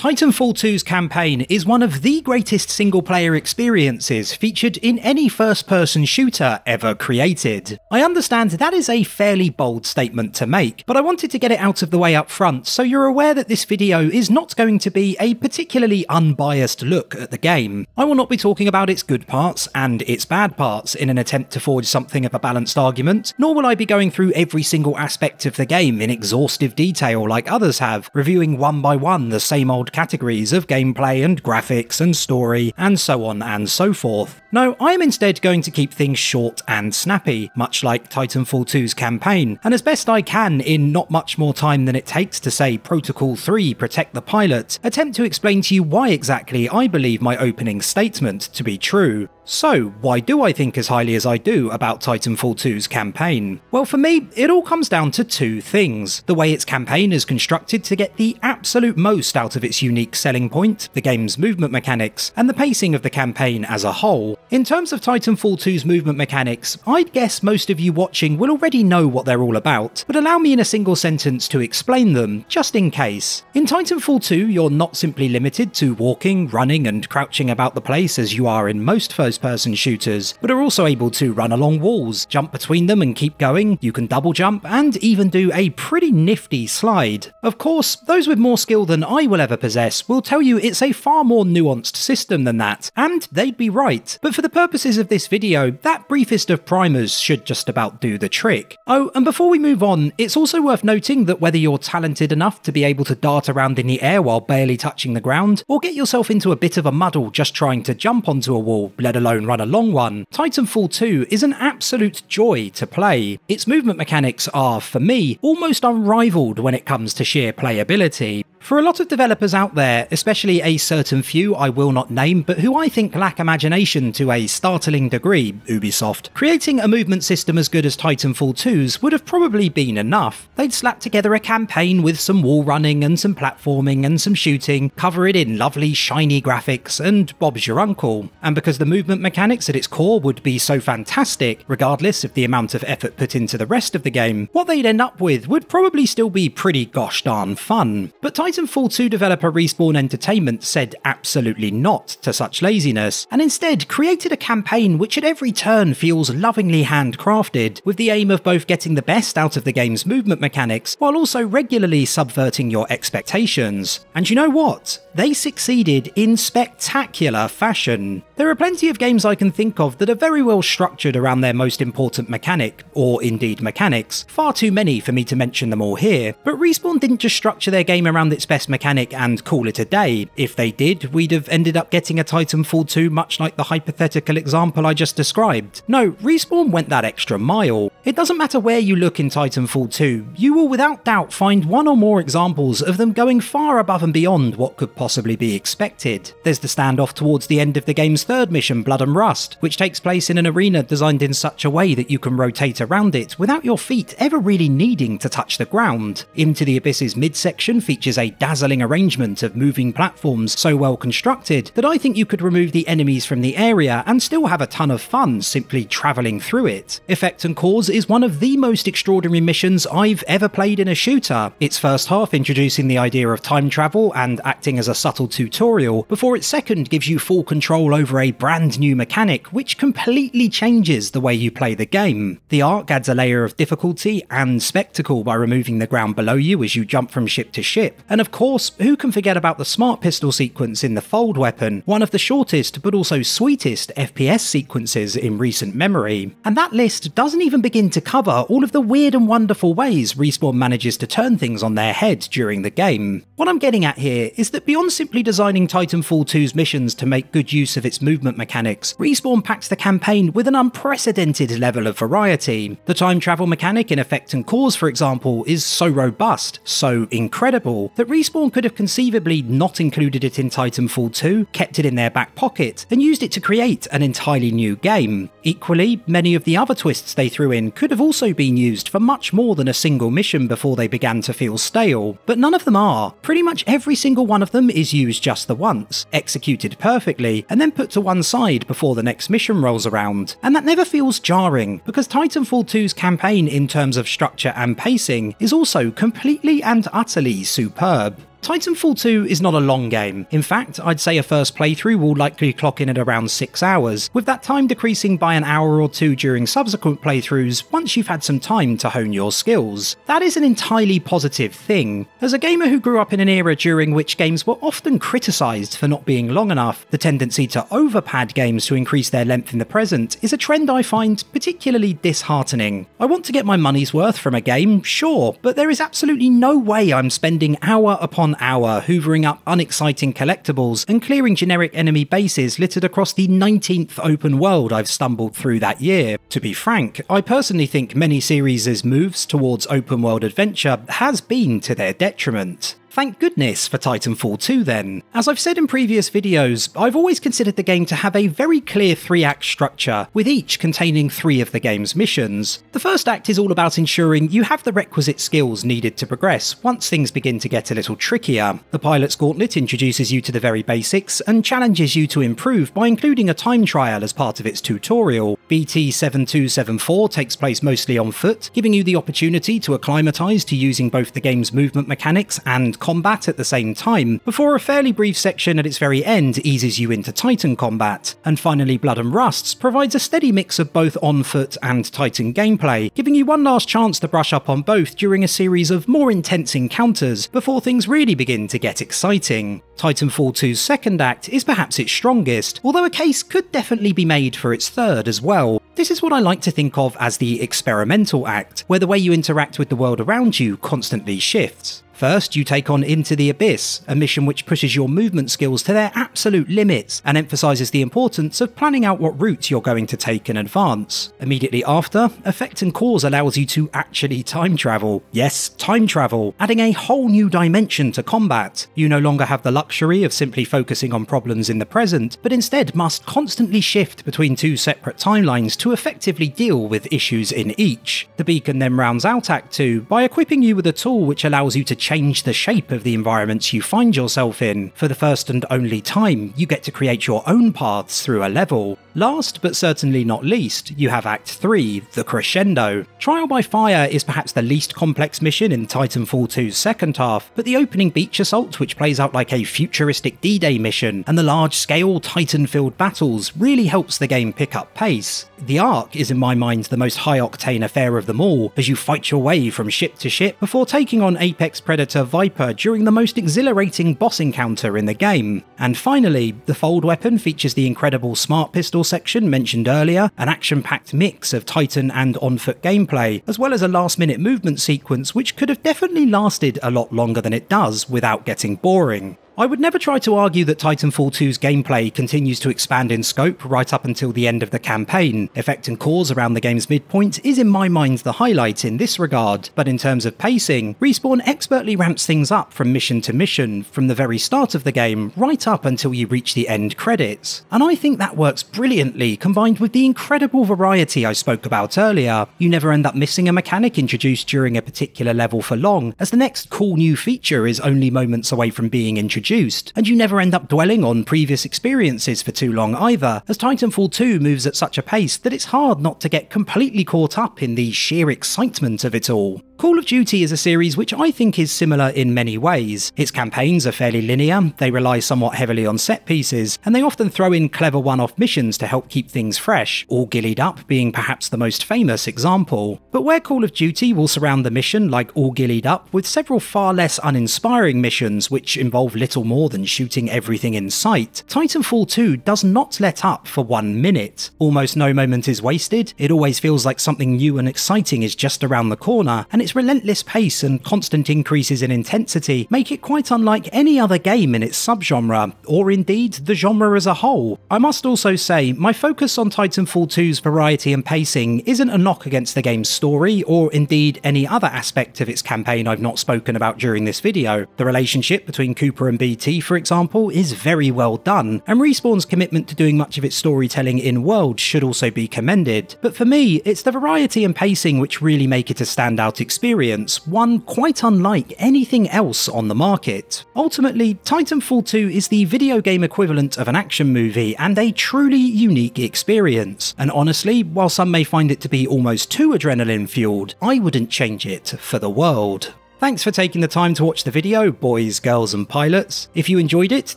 Titanfall 2's campaign is one of the greatest single-player experiences featured in any first-person shooter ever created. I understand that is a fairly bold statement to make, but I wanted to get it out of the way up front so you're aware that this video is not going to be a particularly unbiased look at the game. I will not be talking about its good parts and its bad parts in an attempt to forge something of a balanced argument, nor will I be going through every single aspect of the game in exhaustive detail like others have, reviewing one by one the same old categories of gameplay and graphics and story and so on and so forth. No, I am instead going to keep things short and snappy, much like Titanfall 2's campaign, and as best I can in not much more time than it takes to say Protocol 3 protect the pilot, attempt to explain to you why exactly I believe my opening statement to be true. So, why do I think as highly as I do about Titanfall 2's campaign? Well, for me, it all comes down to two things. The way its campaign is constructed to get the absolute most out of its unique selling point, the game's movement mechanics, and the pacing of the campaign as a whole. In terms of Titanfall 2's movement mechanics, I'd guess most of you watching will already know what they're all about, but allow me in a single sentence to explain them, just in case. In Titanfall 2, you're not simply limited to walking, running, and crouching about the place as you are in most first-person shooters, but are also able to run along walls, jump between them and keep going, you can double jump, and even do a pretty nifty slide. Of course, those with more skill than I will ever possess will tell you it's a far more nuanced system than that, and they'd be right. But for the purposes of this video, that briefest of primers should just about do the trick. Oh, and before we move on, it's also worth noting that whether you're talented enough to be able to dart around in the air while barely touching the ground, or get yourself into a bit of a muddle just trying to jump onto a wall, let alone run a long one, Titanfall 2 is an absolute joy to play. Its movement mechanics are, for me, almost unrivaled when it comes to sheer playability. For a lot of developers out there, especially a certain few I will not name, but who I think lack imagination to a startling degree, Ubisoft, creating a movement system as good as Titanfall 2's would have probably been enough. They'd slap together a campaign with some wall running and some platforming and some shooting, cover it in lovely shiny graphics, and Bob's your uncle. And because the movement mechanics at its core would be so fantastic, regardless of the amount of effort put into the rest of the game, what they'd end up with would probably still be pretty gosh darn fun. But Titanfall 2 developer Respawn Entertainment said absolutely not to such laziness, and instead created a campaign which at every turn feels lovingly handcrafted, with the aim of both getting the best out of the game's movement mechanics, while also regularly subverting your expectations. And you know what? They succeeded in spectacular fashion. There are plenty of games I can think of that are very well structured around their most important mechanic, or indeed mechanics, far too many for me to mention them all here, but Respawn didn't just structure their game around its best mechanic and call it a day. If they did, we'd have ended up getting a Titanfall 2 much like the hypothetical example I just described. No, Respawn went that extra mile. It doesn't matter where you look in Titanfall 2, you will without doubt find one or more examples of them going far above and beyond what could possibly be expected. There's the standoff towards the end of the game's third mission, Blood and Rust, which takes place in an arena designed in such a way that you can rotate around it without your feet ever really needing to touch the ground. Into the Abyss's midsection features a dazzling arrangement of moving platforms so well constructed that I think you could remove the enemies from the area and still have a ton of fun simply travelling through it. Effect and Cause is one of the most extraordinary missions I've ever played in a shooter, its first half introducing the idea of time travel and acting as a subtle tutorial, before its second gives you full control over a brand new mechanic which completely changes the way you play the game. The Arc adds a layer of difficulty and spectacle by removing the ground below you as you jump from ship to ship, and of course, who can forget about the smart pistol sequence in the Fold weapon, one of the shortest but also sweetest FPS sequences in recent memory. And that list doesn't even begin to cover all of the weird and wonderful ways Respawn manages to turn things on their head during the game. What I'm getting at here is that beyond simply designing Titanfall 2's missions to make good use of its movement mechanics, Respawn packs the campaign with an unprecedented level of variety. The time travel mechanic in Effect and Cause, for example, is so robust, so incredible, that Respawn could have conceivably not included it in Titanfall 2, kept it in their back pocket, and used it to create an entirely new game. Equally, many of the other twists they threw in could have also been used for much more than a single mission before they began to feel stale, but none of them are. Pretty much every single one of them is used just the once, executed perfectly, and then put to one side before the next mission rolls around. And that never feels jarring, because Titanfall 2's campaign in terms of structure and pacing is also completely and utterly superb. Titanfall 2 is not a long game. In fact, I'd say a first playthrough will likely clock in at around 6 hours, with that time decreasing by an hour or two during subsequent playthroughs once you've had some time to hone your skills. That is an entirely positive thing. As a gamer who grew up in an era during which games were often criticised for not being long enough, the tendency to overpad games to increase their length in the present is a trend I find particularly disheartening. I want to get my money's worth from a game, sure, but there is absolutely no way I'm spending hour upon hour hoovering up unexciting collectibles and clearing generic enemy bases littered across the 19th open world I've stumbled through that year. To be frank, I personally think many series' moves towards open world adventure has been to their detriment. Thank goodness for Titanfall 2 then. As I've said in previous videos, I've always considered the game to have a very clear 3-act structure, with each containing 3 of the game's missions. The first act is all about ensuring you have the requisite skills needed to progress once things begin to get a little trickier. The Pilot's Gauntlet introduces you to the very basics and challenges you to improve by including a time trial as part of its tutorial. BT-7274 takes place mostly on foot, giving you the opportunity to acclimatise to using both the game's movement mechanics and combat at the same time, before a fairly brief section at its very end eases you into Titan combat. And finally, Blood and Rusts provides a steady mix of both on-foot and Titan gameplay, giving you one last chance to brush up on both during a series of more intense encounters before things really begin to get exciting. Titanfall 2's second act is perhaps its strongest, although a case could definitely be made for its third as well. This is what I like to think of as the experimental act, where the way you interact with the world around you constantly shifts. First, you take on Into the Abyss, a mission which pushes your movement skills to their absolute limits and emphasises the importance of planning out what route you're going to take in advance. Immediately after, Effect and Cause allows you to actually time travel. Yes, time travel, adding a whole new dimension to combat. You no longer have the luxury of simply focusing on problems in the present, but instead must constantly shift between 2 separate timelines to effectively deal with issues in each. The Beacon then rounds out Act 2 by equipping you with a tool which allows you to change the shape of the environments you find yourself in. For the first and only time, you get to create your own paths through a level. Last, but certainly not least, you have Act 3, the Crescendo. Trial by Fire is perhaps the least complex mission in Titanfall 2's second half, but the opening beach assault, which plays out like a futuristic D-Day mission, and the large-scale Titan-filled battles really helps the game pick up pace. The Arc is in my mind the most high-octane affair of them all, as you fight your way from ship to ship before taking on Apex Predator Viper during the most exhilarating boss encounter in the game. And finally, the Fold weapon features the incredible Smart Pistol section mentioned earlier, an action-packed mix of Titan and on-foot gameplay, as well as a last-minute movement sequence which could have definitely lasted a lot longer than it does without getting boring. I would never try to argue that Titanfall 2's gameplay continues to expand in scope right up until the end of the campaign. Effect and Cause around the game's midpoint is in my mind the highlight in this regard, but in terms of pacing, Respawn expertly ramps things up from mission to mission, from the very start of the game right up until you reach the end credits. And I think that works brilliantly, combined with the incredible variety I spoke about earlier. You never end up missing a mechanic introduced during a particular level for long, as the next cool new feature is only moments away from being introduced, and you never end up dwelling on previous experiences for too long either, as Titanfall 2 moves at such a pace that it's hard not to get completely caught up in the sheer excitement of it all. Call of Duty is a series which I think is similar in many ways. Its campaigns are fairly linear, they rely somewhat heavily on set pieces, and they often throw in clever one-off missions to help keep things fresh, All Gillied Up being perhaps the most famous example. But where Call of Duty will surround the mission like All Gillied Up with several far less uninspiring missions which involve little more than shooting everything in sight, Titanfall 2 does not let up for 1 minute. Almost no moment is wasted, it always feels like something new and exciting is just around the corner, and its relentless pace and constant increases in intensity make it quite unlike any other game in its subgenre, or indeed the genre as a whole. I must also say, my focus on Titanfall 2's variety and pacing isn't a knock against the game's story, or indeed any other aspect of its campaign I've not spoken about during this video. The relationship between Cooper and BT, for example, is very well done, and Respawn's commitment to doing much of its storytelling in-world should also be commended. But for me, it's the variety and pacing which really make it a standout experience, one quite unlike anything else on the market. Ultimately, Titanfall 2 is the video game equivalent of an action movie and a truly unique experience. And honestly, while some may find it to be almost too adrenaline fueled, I wouldn't change it for the world. Thanks for taking the time to watch the video, boys, girls and pilots. If you enjoyed it,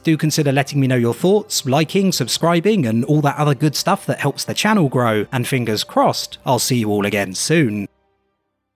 do consider letting me know your thoughts, liking, subscribing and all that other good stuff that helps the channel grow, and fingers crossed, I'll see you all again soon.